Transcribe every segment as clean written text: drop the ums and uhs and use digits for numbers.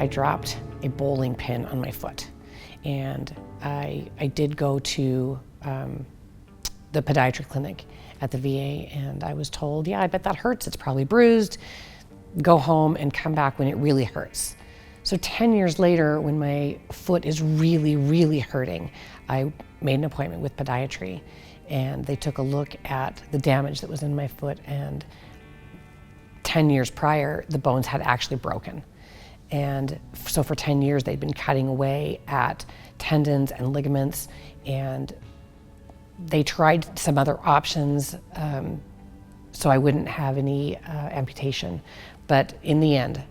I dropped a bowling pin on my foot. And I did go to the podiatry clinic at the VA, and I was told, yeah, I bet that hurts. It's probably bruised. Go home and come back when it really hurts. So 10 years later, when my foot is really, really hurting, I made an appointment with podiatry, and they took a look at the damage that was in my foot, and 10 years prior, the bones had actually broken. And so for 10 years, they'd been cutting away at tendons and ligaments, and they tried some other options so I wouldn't have any amputation. But in the end,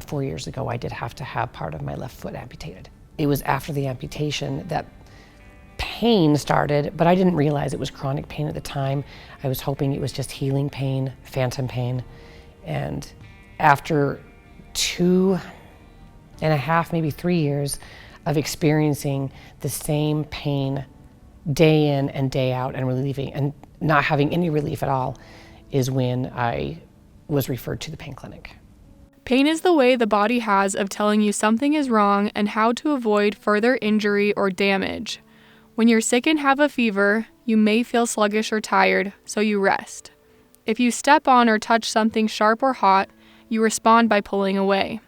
4 years ago, I did have to have part of my left foot amputated. It was after the amputation that pain started, but I didn't realize it was chronic pain at the time. I was hoping it was just healing pain, phantom pain. And after 2.5, maybe 3 years of experiencing the same pain day in and day out and relieving and not having any relief at all is when I was referred to the pain clinic. Pain is the way the body has of telling you something is wrong and how to avoid further injury or damage. When you're sick and have a fever, you may feel sluggish or tired, so you rest. If you step on or touch something sharp or hot, you respond by pulling away.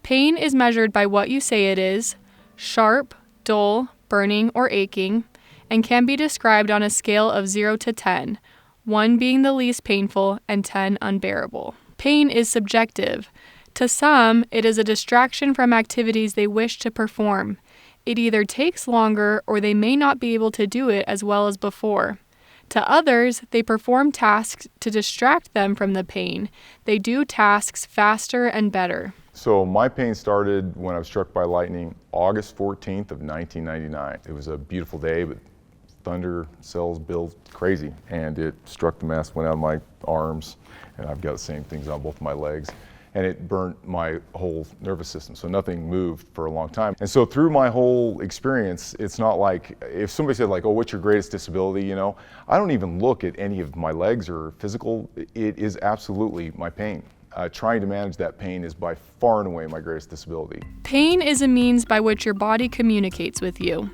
Pain is measured by what you say it is, sharp, dull, burning, or aching, and can be described on a scale of 0 to 10, 1 being the least painful and 10 unbearable. Pain is subjective. To some, it is a distraction from activities they wish to perform. It either takes longer or they may not be able to do it as well as before. To others, they perform tasks to distract them from the pain. They do tasks faster and better. So my pain started when I was struck by lightning, August 14th of 1999. It was a beautiful day, but thunder cells built crazy, and it struck the mass, went out of my arms, and I've got the same things on both my legs, and it burnt my whole nervous system, so nothing moved for a long time. And so through my whole experience, it's not like, if somebody said like, oh, what's your greatest disability, you know, I don't even look at any of my legs or physical, it is absolutely my pain. Trying to manage that pain is by far and away my greatest disability. Pain is a means by which your body communicates with you.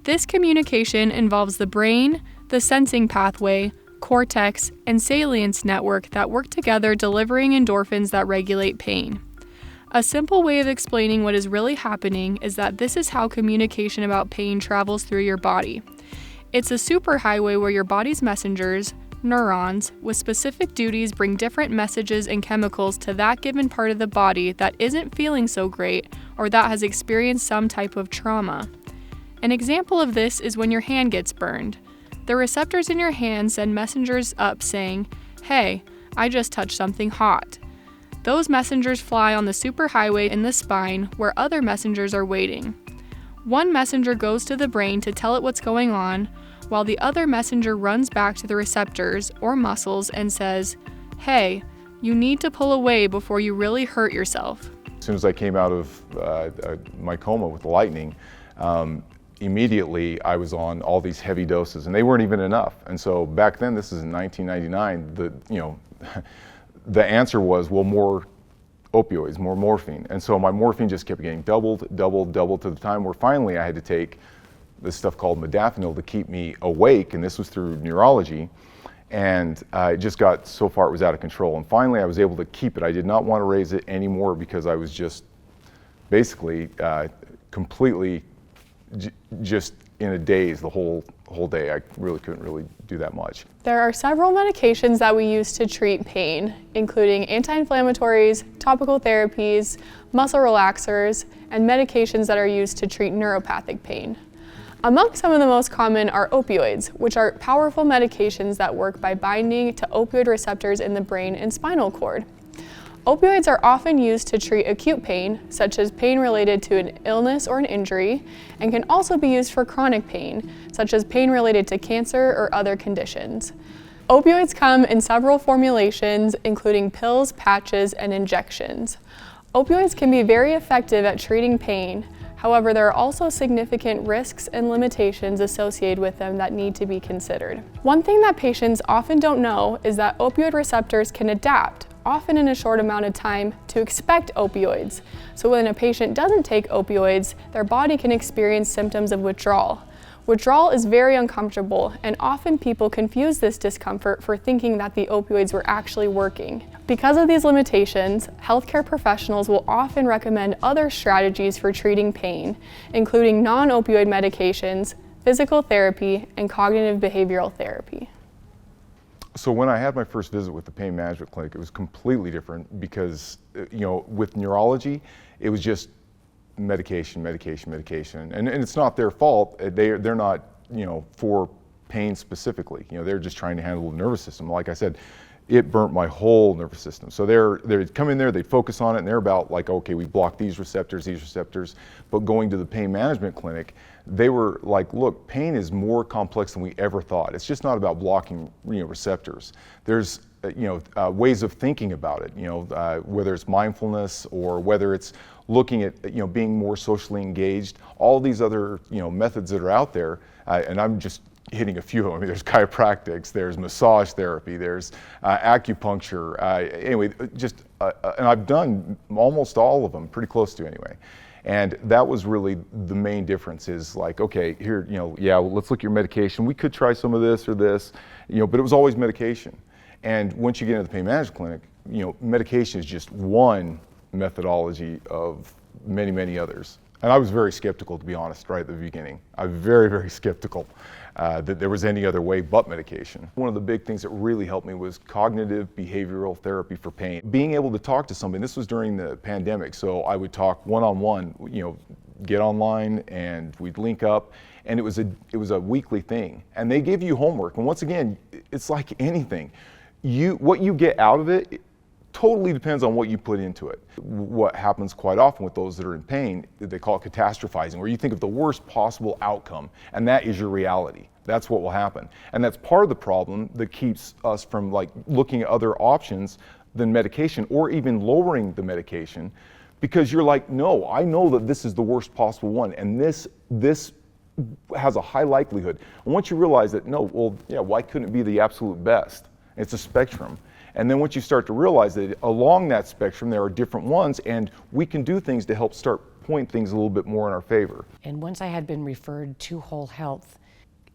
This communication involves the brain, the sensing pathway, cortex, and salience network that work together delivering endorphins that regulate pain. A simple way of explaining what is really happening is that this is how communication about pain travels through your body. It's a superhighway where your body's messengers, neurons, with specific duties bring different messages and chemicals to that given part of the body that isn't feeling so great or that has experienced some type of trauma. An example of this is when your hand gets burned. The receptors in your hand send messengers up saying, hey, I just touched something hot. Those messengers fly on the superhighway in the spine where other messengers are waiting. One messenger goes to the brain to tell it what's going on, while the other messenger runs back to the receptors or muscles and says, hey, you need to pull away before you really hurt yourself. As soon as I came out of my coma with the lightning, immediately I was on all these heavy doses, and they weren't even enough. And so back then, this is in 1999, the answer was, well, more opioids, more morphine. And so my morphine just kept getting doubled to the time where finally I had to take this stuff called modafinil to keep me awake, and this was through neurology. And it just got so far it was out of control. And finally I was able to keep it. I did not want to raise it anymore because I was just basically completely just in a daze the whole day. I really couldn't really do that much. There are several medications that we use to treat pain, including anti-inflammatories, topical therapies, muscle relaxers, and medications that are used to treat neuropathic pain. Among some of the most common are opioids, which are powerful medications that work by binding to opioid receptors in the brain and spinal cord. Opioids are often used to treat acute pain, such as pain related to an illness or an injury, and can also be used for chronic pain, such as pain related to cancer or other conditions. Opioids come in several formulations, including pills, patches, and injections. Opioids can be very effective at treating pain. However, there are also significant risks and limitations associated with them that need to be considered. One thing that patients often don't know is that opioid receptors can adapt, often in a short amount of time, to expect opioids. So when a patient doesn't take opioids, their body can experience symptoms of withdrawal. Withdrawal is very uncomfortable, and often people confuse this discomfort for thinking that the opioids were actually working. Because of these limitations, healthcare professionals will often recommend other strategies for treating pain, including non-opioid medications, physical therapy, and cognitive behavioral therapy. So when I had my first visit with the pain management clinic, it was completely different because, with neurology, it was just medication. And it's not their fault. They're not, for pain specifically. They're just trying to handle the nervous system. Like I said, it burnt my whole nervous system. So they'd come in there, they'd focus on it, and they're about like, okay, we block these receptors. But going to the pain management clinic, they were like, look, pain is more complex than we ever thought. It's just not about blocking, receptors. There's, ways of thinking about it, whether it's mindfulness or whether it's looking at, being more socially engaged, all these other, methods that are out there, and I'm just hitting a few of them. I mean, there's chiropractics, there's massage therapy, there's acupuncture. Anyway, and I've done almost all of them, pretty close to anyway. And that was really the main difference is like, okay, here, let's look at your medication. We could try some of this or this, but it was always medication. And once you get into the pain management clinic, medication is just one methodology of many, many others. And I was very skeptical, to be honest, right at the beginning. I'm very, very skeptical that there was any other way but medication. One of the big things that really helped me was cognitive behavioral therapy for pain. Being able to talk to somebody, this was during the pandemic, so I would talk one-on-one, get online and we'd link up, and it was a weekly thing. And they give you homework, and once again, it's like anything. What you get out of it totally depends on what you put into it. What happens quite often with those that are in pain, they call it catastrophizing, where you think of the worst possible outcome, and that is your reality. That's what will happen. And that's part of the problem that keeps us from looking at other options than medication, or even lowering the medication, because you're like, no, I know that this is the worst possible one, and this has a high likelihood. And once you realize that, no, well, yeah, why couldn't it be the absolute best? It's a spectrum. And then once you start to realize that along that spectrum there are different ones, and we can do things to help start point things a little bit more in our favor. And once I had been referred to Whole Health,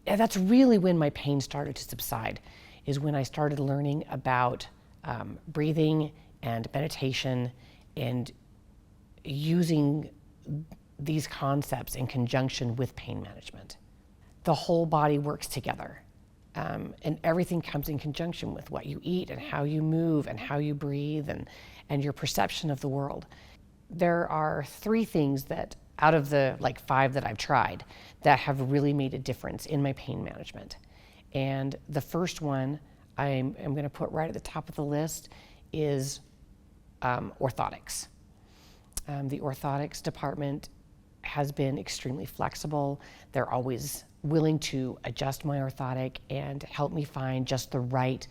that's really when my pain started to subside, is when I started learning about breathing and meditation and using these concepts in conjunction with pain management. The whole body works together. And everything comes in conjunction with what you eat and how you move and how you breathe and your perception of the world. There are 3 things that, out of the 5 that I've tried, that have really made a difference in my pain management. And the first one I'm going to put right at the top of the list is orthotics. The orthotics department has been extremely flexible. They're always willing to adjust my orthotic and help me find just the right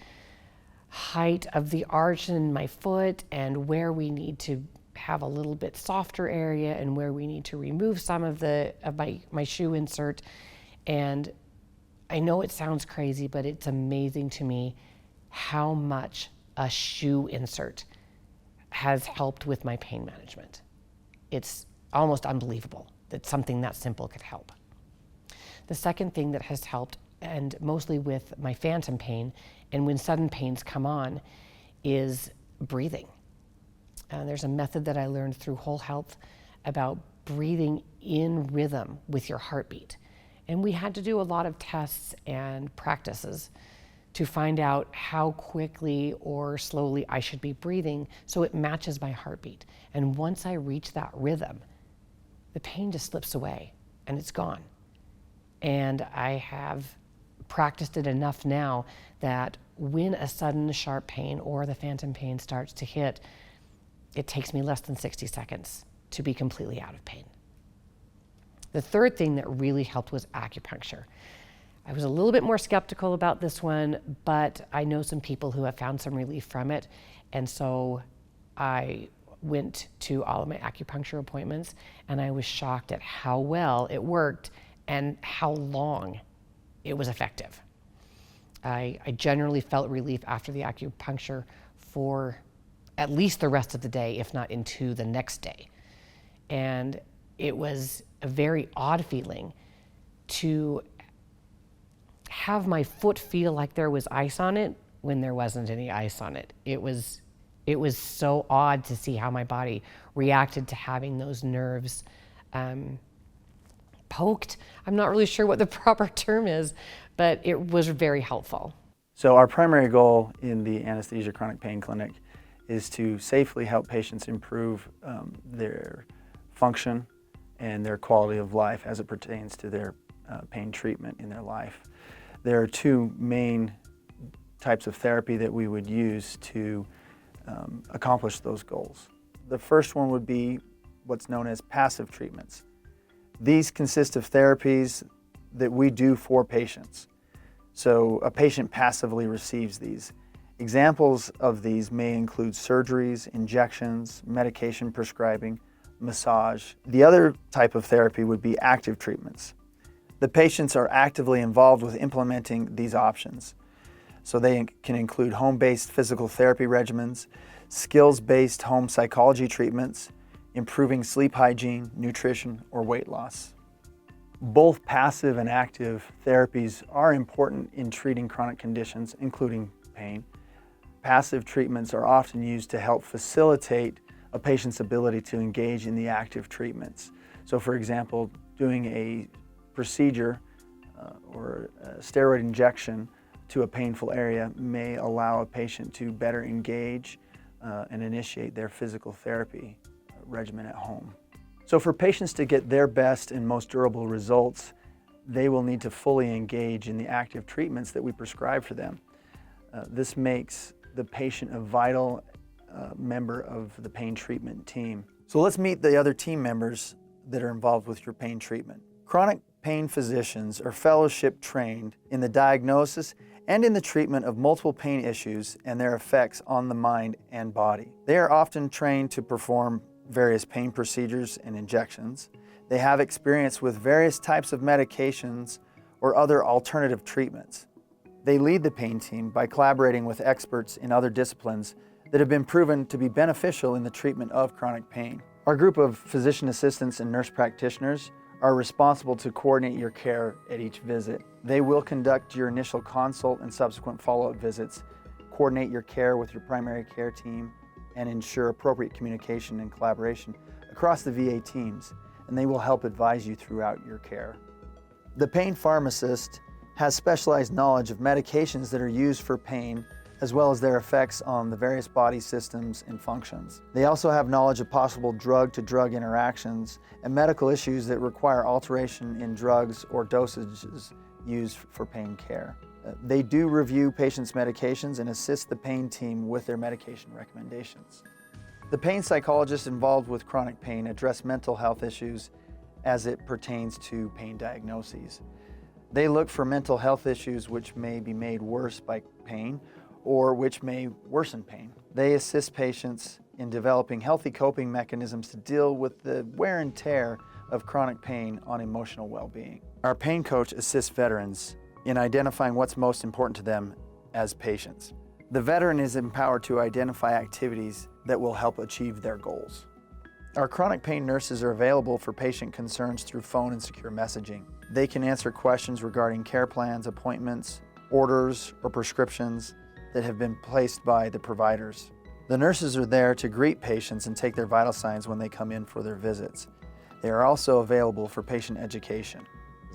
height of the arch in my foot, and where we need to have a little bit softer area and where we need to remove some of my shoe insert. And I know it sounds crazy, but it's amazing to me how much a shoe insert has helped with my pain management. It's almost unbelievable that something that simple could help. The second thing that has helped, and mostly with my phantom pain and when sudden pains come on, is breathing. There's a method that I learned through Whole Health about breathing in rhythm with your heartbeat. And we had to do a lot of tests and practices to find out how quickly or slowly I should be breathing so it matches my heartbeat. And once I reach that rhythm, the pain just slips away and it's gone. And I have practiced it enough now that when a sudden sharp pain or the phantom pain starts to hit, it takes me less than 60 seconds to be completely out of pain. The third thing that really helped was acupuncture. I was a little bit more skeptical about this one, but I know some people who have found some relief from it. And so I went to all of my acupuncture appointments, and I was shocked at how well it worked and how long it was effective. I generally felt relief after the acupuncture for at least the rest of the day, if not into the next day. And it was a very odd feeling to have my foot feel like there was ice on it when there wasn't any ice on it. It was so odd to see how my body reacted to having those nerves poked. I'm not really sure what the proper term is, but it was very helpful. So our primary goal in the Anesthesia Chronic Pain Clinic is to safely help patients improve their function and their quality of life as it pertains to their pain treatment in their life. There are two main types of therapy that we would use to accomplish those goals. The first one would be what's known as passive treatments. These consist of therapies that we do for patients. So a patient passively receives these. Examples of these may include surgeries, injections, medication prescribing, massage. The other type of therapy would be active treatments. The patients are actively involved with implementing these options. So they can include home-based physical therapy regimens, skills-based home psychology treatments, improving sleep hygiene, nutrition, or weight loss. Both passive and active therapies are important in treating chronic conditions, including pain. Passive treatments are often used to help facilitate a patient's ability to engage in the active treatments. So for example, doing a procedure or a steroid injection to a painful area may allow a patient to better engage and initiate their physical therapy regimen at home. So for patients to get their best and most durable results, they will need to fully engage in the active treatments that we prescribe for them. This makes the patient a vital member of the pain treatment team. So let's meet the other team members that are involved with your pain treatment. Chronic pain physicians are fellowship trained in the diagnosis and in the treatment of multiple pain issues and their effects on the mind and body. They are often trained to perform various pain procedures and injections. They have experience with various types of medications or other alternative treatments. They lead the pain team by collaborating with experts in other disciplines that have been proven to be beneficial in the treatment of chronic pain. Our group of physician assistants and nurse practitioners are responsible to coordinate your care at each visit. They will conduct your initial consult and subsequent follow-up visits, coordinate your care with your primary care team, and ensure appropriate communication and collaboration across the VA teams, and they will help advise you throughout your care. The pain pharmacist has specialized knowledge of medications that are used for pain, as well as their effects on the various body systems and functions. They also have knowledge of possible drug-to-drug interactions and medical issues that require alteration in drugs or dosages used for pain care. They do review patients' medications and assist the pain team with their medication recommendations. The pain psychologists involved with chronic pain address mental health issues as it pertains to pain diagnoses. They look for mental health issues which may be made worse by pain or which may worsen pain. They assist patients in developing healthy coping mechanisms to deal with the wear and tear of chronic pain on emotional well-being. Our pain coach assists veterans in identifying what's most important to them as patients. The veteran is empowered to identify activities that will help achieve their goals. Our chronic pain nurses are available for patient concerns through phone and secure messaging. They can answer questions regarding care plans, appointments, orders, or prescriptions that have been placed by the providers. The nurses are there to greet patients and take their vital signs when they come in for their visits. They are also available for patient education.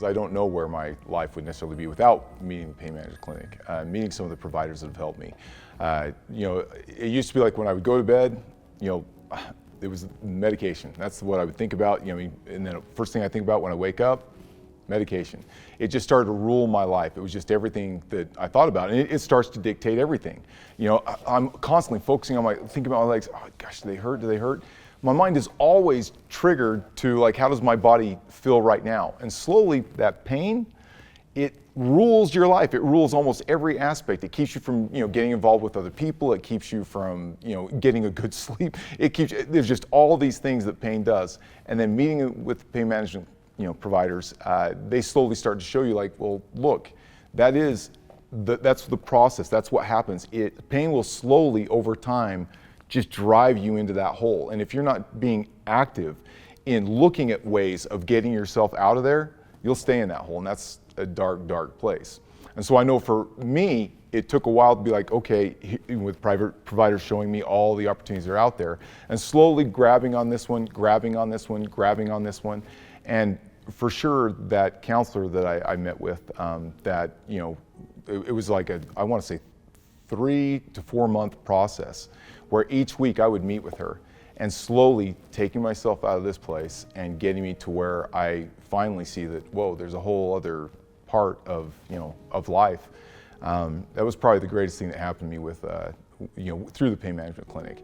I don't know where my life would necessarily be without meeting the Pain Management Clinic, meeting some of the providers that have helped me. It used to be like when I would go to bed, it was medication. That's what I would think about, and then the first thing I think about when I wake up, medication. It just started to rule my life. It was just everything that I thought about, and it starts to dictate everything. I'm constantly focusing on thinking about my legs. Oh gosh, do they hurt? Do they hurt? My mind is always triggered to how does my body feel right now? And slowly that pain, it rules your life. It rules almost every aspect. It keeps you from, getting involved with other people. It keeps you from, getting a good sleep. There's just all these things that pain does. And then meeting with pain management, providers, they slowly start to show you well, look, that's the process. That's what happens. Pain will slowly over time just drive you into that hole. And if you're not being active in looking at ways of getting yourself out of there, you'll stay in that hole, and that's a dark, dark place. And so I know for me, it took a while to be like, okay, with private providers showing me all the opportunities that are out there, and slowly grabbing on this one, grabbing on this one, grabbing on this one. And for sure, that counselor that I met with, that, you know, it was like I want to say 3 to 4 month process where each week I would meet with her and slowly taking myself out of this place and getting me to where I finally see that, whoa, there's a whole other part of, you know, of life. That was probably the greatest thing that happened to me with, you know, through the pain management clinic.